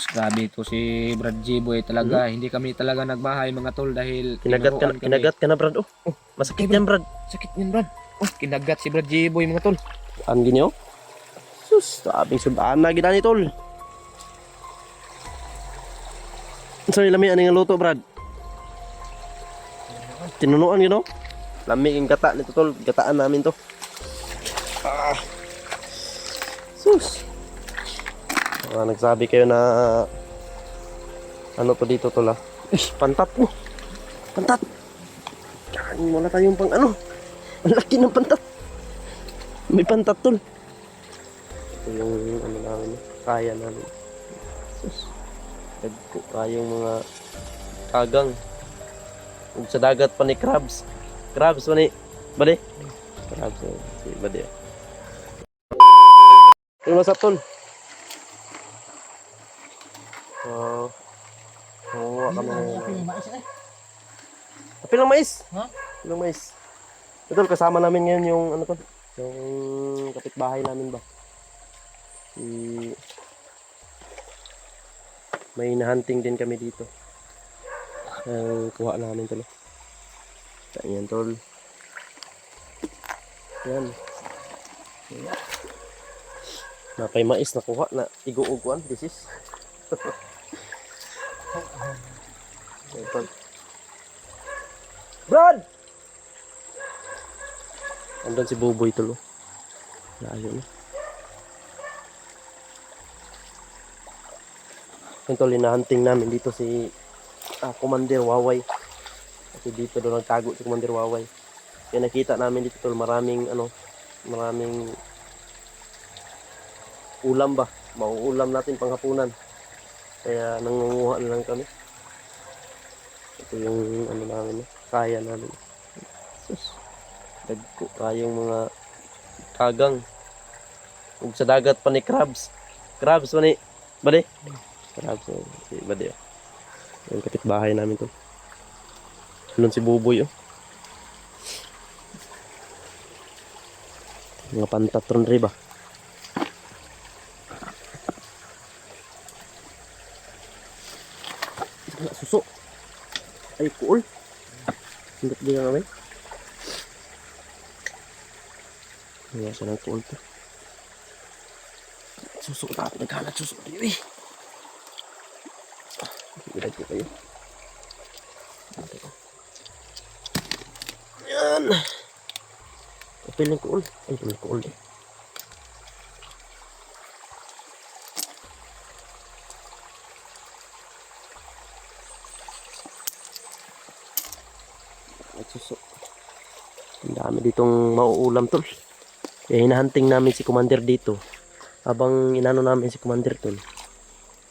Grabe to si Brad G-Boy talaga. Hindi kami talaga nagbahay mga tol dahil tinuruan kami. Kinagat ka na, Brad. Oh, masakit yan, Brad. Sakit yan, Brad. Oh, kinagat si Brad G-Boy mga tol. Saan ginyo? Sus, tabing sudaan na gina ni tol. Sorry, lami ani nga luto, Brad. Tinunuan gino. Lami ing gata nito tol, gataan namin to. Ah. Sus. Nagsabi kayo na ano to dito tol ah. Pantat mo. Pantat. Kain mo na tayong pang ano. Ang laki ng pantat. May pantat tol. Ito yung ano namin, kaya namin. Sus. Dagko tayong mga kagang. Ug sa dagat pa ni crabs. Crabs pa ni bade. Crabs si bade. Ano sa tol? Oo, kami. Apil ng mais. Ha? Apil ng mais. Ito kasama namin ngayon yung ano to, yung kapitbahay namin ba. May na-hunting din kami dito. Kuha namin tol. Yan tol. Yan. Napay mais na kuha na iguuguan. This is. Brad! Andun si Buboy tol. Layo na. Yung tol, hinahunting namin dito si Commander Waway. Kasi dito doon nagtago si Commander Waway. Kaya nakita namin dito tol, maraming ulam ba? Mauulam natin panghapunan. Kaya nangunguha na lang kami. Ito yung ano namin, kaya namin. Sus. Dagko kayong mga kagang. Ug sa dagat pa ni crabs. Crabs pa ni bade. Crabs si bade. Yung kapitbahay namin to. Doon si Buboy oh. Mga pantatron rin ba? Suso. Ay, cool. Hindi din namin. Hindi siya ng cool to. Suso. Tapos nagkalat suso. Hindi. Bilag ko kayo. Yan. Piling cool. Ay, piling cool eh. Suso. Ang dami ditong mauulam tol. Kaya hinahunting namin si Commander dito. Habang inano namin si Commander tol,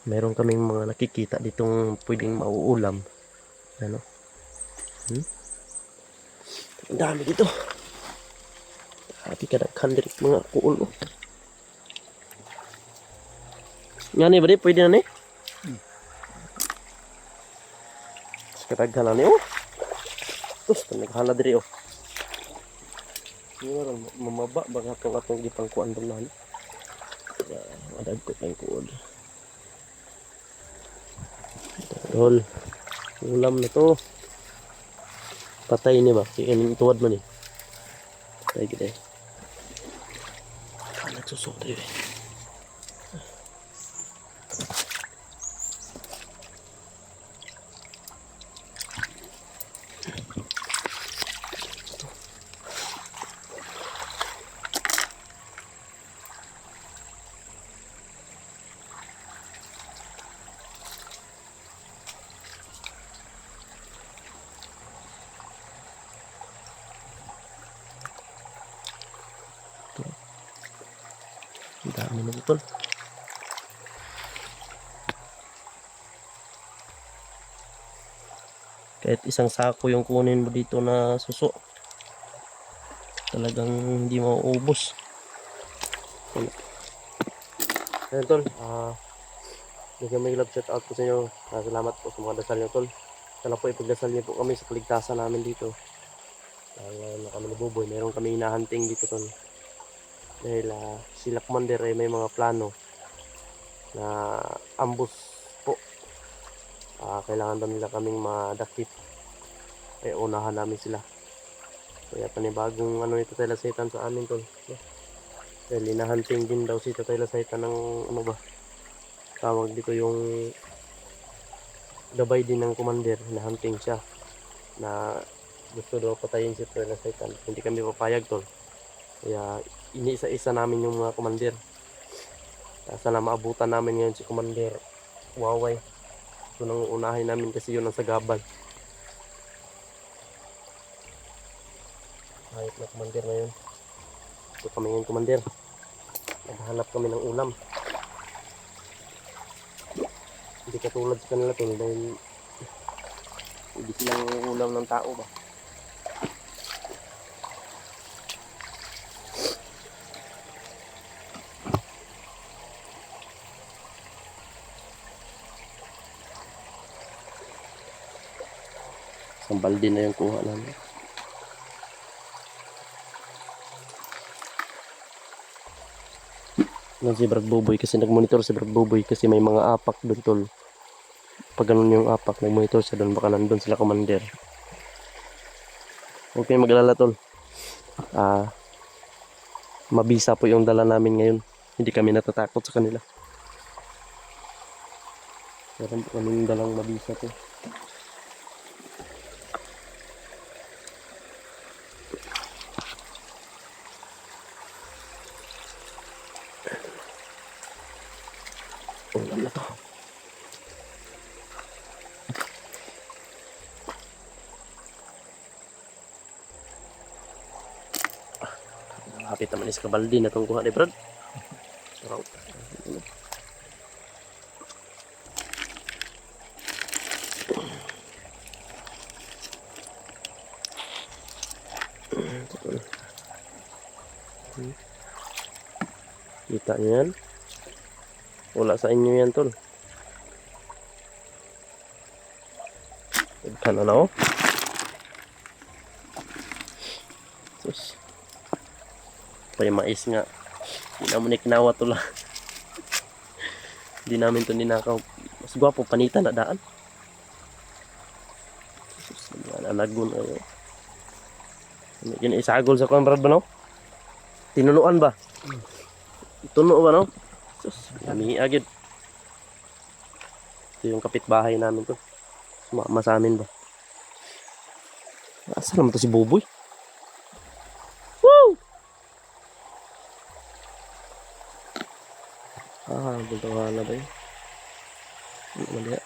meron kaming mga nakikita ditong pwedeng mauulam. Ano? Ang dami dito. Happy ka nagkandirik mga kuul. Nga ni ba di? Pwede na ni? Sekadaghan na ni oh. Terus naghala diri oh. Siguro mamaba baka atong gipangkuan doon na. Ya, adag ko pang kuod. Tol. Ulam na to. Patay ni ba? Iyan tuwad man ni. Patay gid eh. Nagsusok diri. Ang dami na tol. Kahit isang sako yung kunin mo dito na suso, talagang hindi mauubos. Ayan tol, bigyan may love shout out po sa inyo. Salamat po sa mga dasal nyo tol. Sana po ipagdasal niyo po kami sa kaligtasan namin dito. Dahil kami ni Buboy, meron kami hinahunting dito tol. Dahil sila Commander ay may mga plano na ambush kailangan daw nila kaming madakip. Kaya unahan namin sila. Kaya panibagong ano ito tayo lasaitan sa amin tol. Dahil hinahunting din daw si Tatay Lasaitan ng ano ba, tawag dito yung gabay din ng commander. Hinahunting siya na gusto daw patayin si Tatay Lasaitan. Hindi kami papayag tol. Kaya iniisa-isa namin yung mga commander. Sana maabutan namin ngayon si Commander Waway. Ito nang unahin namin kasi yun ang sagabal. Kahit na commander ngayon. Ito kami ngayon commander. Naghahanap kami ng ulam. Hindi katulad sa kanila tol dahil hindi silang ulam ng tao ba. Sambal din na yung kuha namin. Si Brad Boboy kasi nagmonitor si Brad Boboy kasi may mga apak doon tol. Pag ganun yung apak, nagmonitor siya doon, baka nandun sila commander. Huwag kayong mag-alala tol. Mabisa po yung dala namin ngayon. Hindi kami natatakot sa kanila. Meron po kaming dalang mabisa to. Ulam na to. Hapit naman is kabaldi na itong kuha ni Brad. Sarap. Kita nyo yan? Wala sa inyo yan tol. Tignan na oh. Sus. Pay mais nga. Hindi naman ikinawa tol. Hindi namin ito ninakaw. Mas gwapo panita na daan. Sus. Nanagun ayo. Hindi isagol sa kambrad ba no? Tinunuan ba? Tuno ba no? Sus, kami agad. Ito yung kapitbahay namin to. Sumama sa amin ba? Asa naman to si Buboy? Woo! Buntawa na ba yun? Ano mali ya?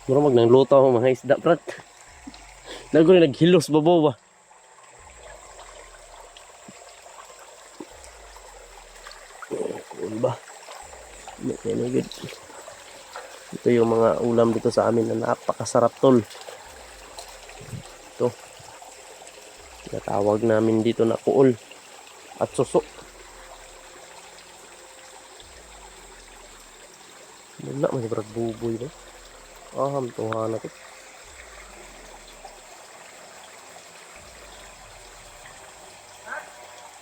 Mura nagluto ako mga isda, prat. Nagulay naghilos babaw ba? Ba? Good. Ito yung mga ulam dito sa amin na napakasarap tol. Ito. Tinatawag namin dito na kuol at suso. Wala man si Brad Buboy ba? Tuhan ako.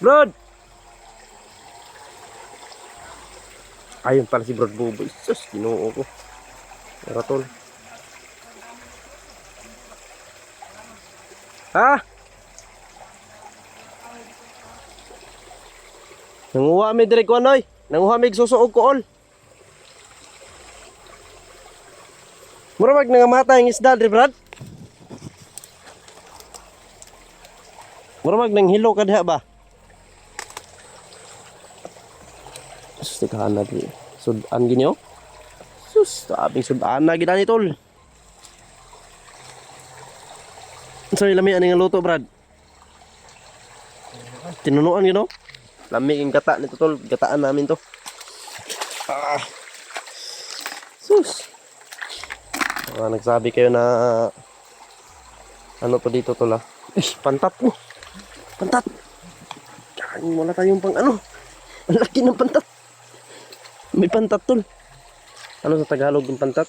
Brad! Ayun pala si Brad Boboy. Sus, ginoo ko. Tara tol. Ha? Nanguha mi direk ko anoy. Nanguha mi susuog ko all. Mura wag nangamata yung isda, di Brad? Mura wag nang hilo ka diha ba? Sus, tikahan na di. Sudan gini oh. Sus, tabing sudan na gina ni tol. Sorry, lami aning luto, Brad. Tinunuan gino. Lami yung gata nito tol. Gataan namin to. Sus. Nagsabi kayo na ano to dito tol ah. Pantat po. Pantat. Wala tayong pang ano. Ang laki ng pantat. May pantat tol. Ano sa Tagalog yung pantat?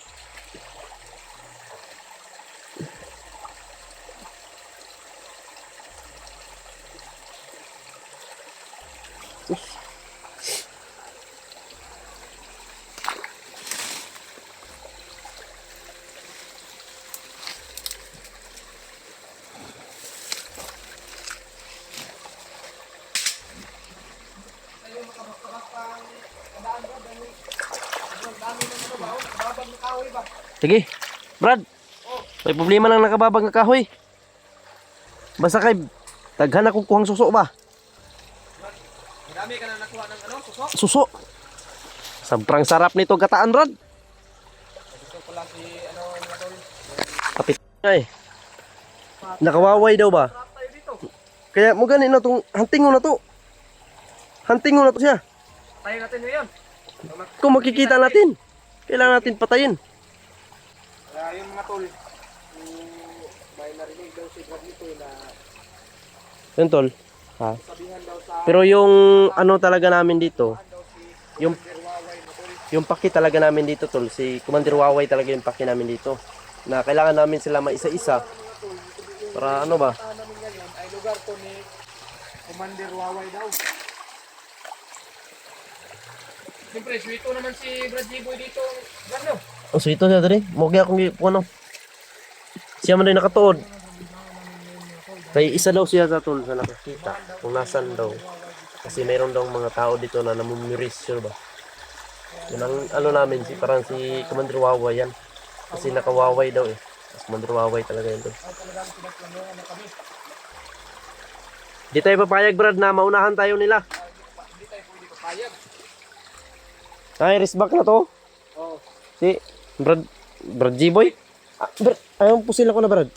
Sige, Brad. May problema lang nakababag na kahoy. Basta kay daghan akong kuhang suso ba? Marami ka na nakuha ng ano, suso. Suso. Sobrang sarap nito gataan, Brad. Gusto ko lang si ano mga tol. Kapit nga eh. Nakawaway daw ba? Sarap tayo dito. Kaya mo ganin na itong hunting mo na to. Hunting mo na to siya. Tayo natin ngayon. Kung makikita natin, kailangan natin patayin. Kaya yung mga tol, may narinig daw si Brad dito na Yun tol. Ha? sabihan daw sa Pero yung ano talaga namin dito, daw si yung Waway na tol. yung paki talaga namin dito tol, si Commander Waway talaga yung paki namin dito. Na kailangan namin sila maisa-isa. Para ano ba? Puntahan namin ngayon ay lugar to ni Commander Waway daw. Siyempre, swito naman si Brad Jiboy dito. Brad, no? Oh, so ito siya dali. Mogi akong ano. Siya man din nakatuod. Kaya isa daw siya sa tol sa nakakita. Kung nasan daw. Kasi mayroon daw mga tao dito na namumiris, sure ba? Yun ang ano namin, parang si Commander Waway yan. Kasi nakawaway daw eh. Mas Commander Waway talaga yun tol. Di tayo papayag Brad na maunahan tayo nila. Hindi tayo pwede papayag. Ay, respect na to. Oo. Si Brad G-Boy. Brad, ayaw po sila ko na Brad.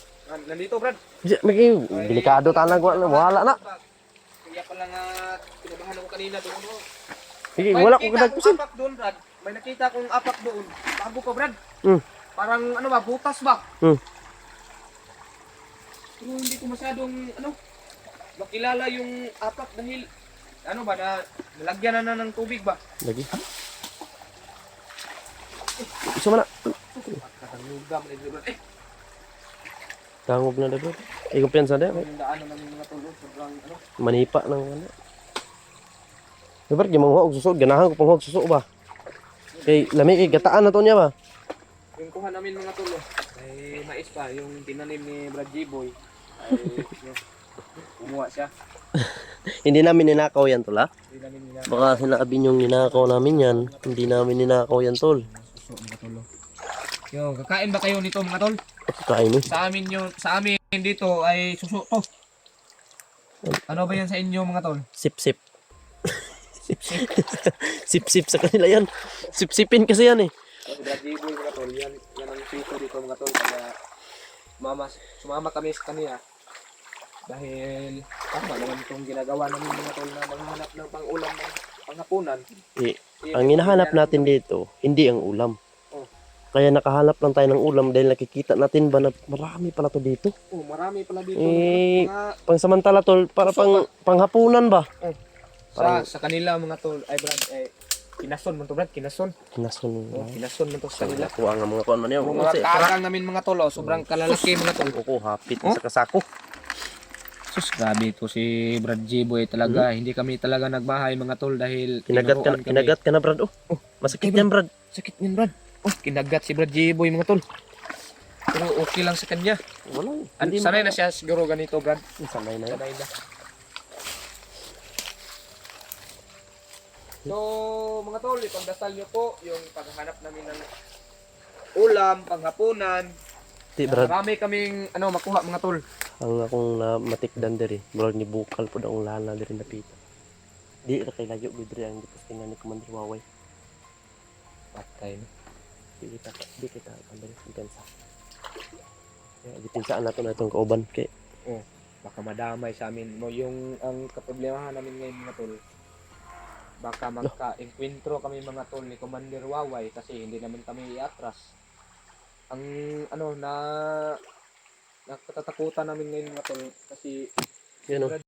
Nandito, Brad. May delikado talang wala na. Kaya pala nga, pinabahan ako kanina doon. Oh. Sige, May wala ko nakita kadagpusin. apak doon, Brad. May nakita akong apak doon. Bago pa, Brad. Hmm. Parang ano ba, butas ba? Hmm. Pero hindi ko masyadong, makilala yung apak dahil, ano ba, nalagyan na ng tubig ba? Lagi. Isa man na. Katangugam na dito, Brad. Tangog na dapat. Kung piyansa na. Yung daanan ng mga tulog, sobrang, Manipa ng ano. Dapat yung mga huwag suso. Ganahan ko pang huwag suso ba. Kay lami kay gataan na to niya ba. yung kuha namin mga tulog, ay mais pa, yung tinanim ni Brad Jiboy, ay, umuha siya. Hindi namin ninakaw yan tol ha. Hindi namin nila. Baka sinabi niyong ninakaw namin yan. Hindi namin ninakaw yan tol. Suso mga tolo. Yo, kakain ba kayo nito mga tol? Kain eh. Sa amin dito ay suso to. Ano ba yan sa inyo mga tol? Sip-sip. Sip-sip sa kanila yan. Sip-sipin kasi yan eh. Brad Jiboy mga tol, yan ang sito dito mga tol. Kaya sumama kami sa kanya. Dahil tama naman itong ginagawa namin mga tol na manghanap ng pang-ulam ng panghapunan. Ang hinahanap natin dito, hindi ang ulam. Oh. Kaya nakahanap lang tayo ng ulam dahil nakikita natin ba na marami pala to dito. Oh, marami pala dito mga Pangsamantala tol, para panghapunan ba? sa kanila mga tol ay Brad kinason man to Brad, kinason. Kinason. Kinason man to sa kanila. Kuha nga mga kuhan man yun. Mga karang namin mga tol, sobrang kalalaki mga tol. Kuko, hapit sa kasako. Sus, grabe ito si Brad Jiboy talaga. Hindi kami talaga nagbahay mga tol dahil Kinagat ka na Brad. Oh, masakit yan Brad. Sakit yan Brad. Oh, kinagat si Brad Jiboy mga tol. Pero okay lang sa kanya. Wala. Sanay na siya siguro ganito Brad. Sanay na yan. Sanay na. So, mga tol, ipagdasal nyo po yung paghahanap namin ng ulam, panghapunan. Di Brad, Marami kaming makuha mga tol. ang akong matikdan diri, murag ni bukal po daong lana diri napita. Di ra kay layo bidri ang gipostingan ni Commander Waway. Patay no. Di kita andali sa. Ya, dipinsaan nato na itong kauban kay Baka madamay sa amin mo yung ang kaproblemahan namin ngayon mga tol. Baka magka-enkwentro kami mga tol ni Commander Waway kasi hindi naman kami iatras. Ang nakatatakutan namin ngayon mga tol kasi yun oh.